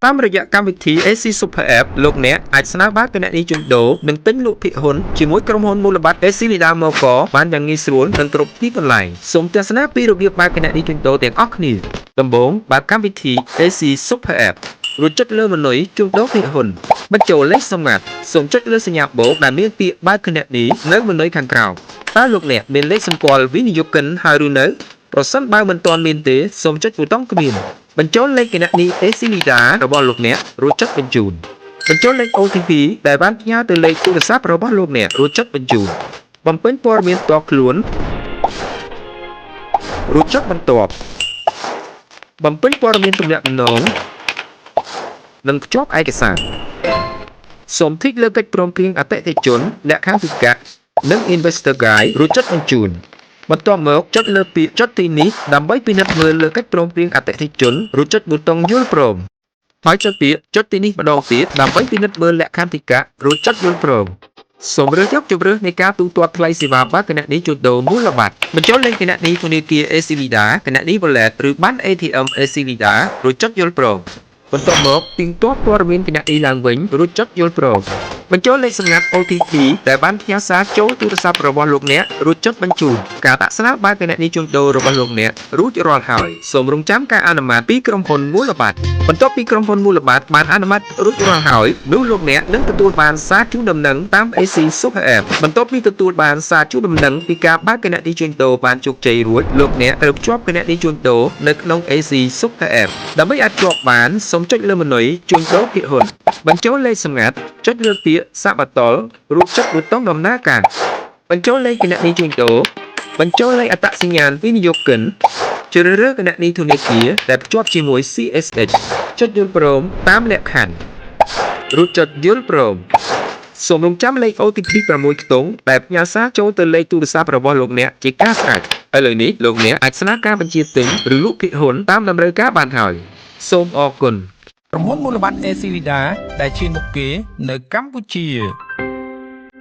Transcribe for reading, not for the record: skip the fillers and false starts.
តាមរយៈកម្មវិធី AC Super App លោកអ្នកអាចស្នើបើកគណនីជួញដូរនិងទិញលក់ភាគហ៊ុនជាមួយក្រុមហ៊ុនមូលបត្រ AC Lida Moco បានយ៉ាងងាយស្រួលនិងគ្រប់ទីកន្លែងសូមទស្សនាពីរបៀបបើកគណនីជួញដូរទាំងអស់គ្នាដំបូងបើកកម្មវិធី AC Super App រួចចុចលើម៉នុយជួញដូរភាគហ៊ុនបញ្ចូលលេខសម្ងាត់សូមចុចលើសញ្ញាបូកដែលមានពាក្យបើកគណនីនៅម៉នុយខាងក្រោមតើលោកអ្នកមានលេខសម្គាល់វិនិយោគិនហើយឬនៅប្រសិនបើមិនទាន់មានទេសូមចុចប៊ូតុងគ្មានបញ្ចូលលេខគណនី AC Lida របស់លោកអ្នករួចចុចបញ្ជូនបញ្ចូលលេខ OTP ដែលបានផ្ញើទៅលេខទូរស័ព្ទរបស់លោកអ្នករួចចុចបញ្ជូនបំពេញព័ត៌មានផ្ទាល់ខ្លួនរួចចុចបន្ទាប់បំពេញព័ត៌មានទំនាក់ទំនងនិងភ្ជាប់ឯកសារសូមធីកលើកិច្ចព្រមព្រៀងអតិថិជនលក្ខខណ្ឌពិកាសនិង Investor Guide រួចចុចបញ្ជូនបន្ទាប់មកចុចលើពាក្យចុចទីនេះដើម្បីពិនិត្យមើលលើកិច្ចព្រមព្រៀងអតិថិជនរួចចុចប៊ូតុងយល់ព្រមហើយចុចពាក្យចុចទីនេះម្ដងទៀតដើម្បីពិនិត្យមើលលក្ខខណ្ឌពិកាសរួចចុចយល់ព្រមសូមរើសយកជម្រើសនៃការទូទាត់ថ្លៃសេវាបើកគណនីជួញដូរមូលបត្របញ្ចូលលេខគណនីធនាគារ AC Lida គណនី Wallet ឬប័ណ្ណ ATM AC Lida រួចចុចយល់ព្រមបន្ទាប់មកទីងទាត់ព័ត៌មានគណនីឡើងវិញរួចចុចយល់ព្រមបញ្ចូលលេខសម្ងាត់ OTP ដែលបានផ្ញើសារចូលទូរស័ព្ទរបស់លោកអ្នករួចចុចបញ្ជូនការដាក់ស្នាបើកគណនីជួញដូររបស់លោកអ្នករួចរាល់ហើយសូមរងចាំការអនុម័តពីក្រុមហ៊ុនមូលបត្របន្ទាប់ពីក្រុមហ៊ុនមូលបត្របានអនុម័តរួចរាល់ហើយនោះលោកអ្នកនឹងទទួលបានសារជូនដំណឹងតាម AC Super App បន្ទាប់ពីទទួលបានសារជូនដំណឹងពីការបើកគណនីជួញដូរបានជោគជ័យរួចលោកអ្នកត្រូវភ្ជាប់គណនីជួញដូរនៅក្នុង AC Super App ដើម្បីអាចភ្ជាប់បានសូមចុចលើម៉នុយជួញដូរភាគហ៊ុនបញ្ចូលលេខសម្ងាត់ចុចលើពាក្យសាកបតលរួចចុចប៊ូតុងដំណើរការបញ្ចូលលេខគណនីជួញដូរបញ្ចូលលេខអត្តសញ្ញាណវិនិយោគិនជ្រើសរើសគណនីធនាគារដែលភ្ជាប់ជាមួយ CSH ចុចយល់ព្រមតាមលក្ខខណ្ឌរួចចុចយល់ព្រមសូមរងចាំលេខ OTP 6ខ្ទង់ដែលផ្ញើសារចូលទៅលេខទូរស័ព្ទរបស់លោកអ្នកជាការស្រេចឥឡូវនេះលោកអ្នកអាចស្នើការបញ្ជាទិញឬលក់ភាគហ៊ុនតាមតម្រូវការបានហើយសូមអរគុណក្រុមហ៊ុនមូលបត្រ AC Lida ដែលឈានមុខគេនៅកម្ពុជា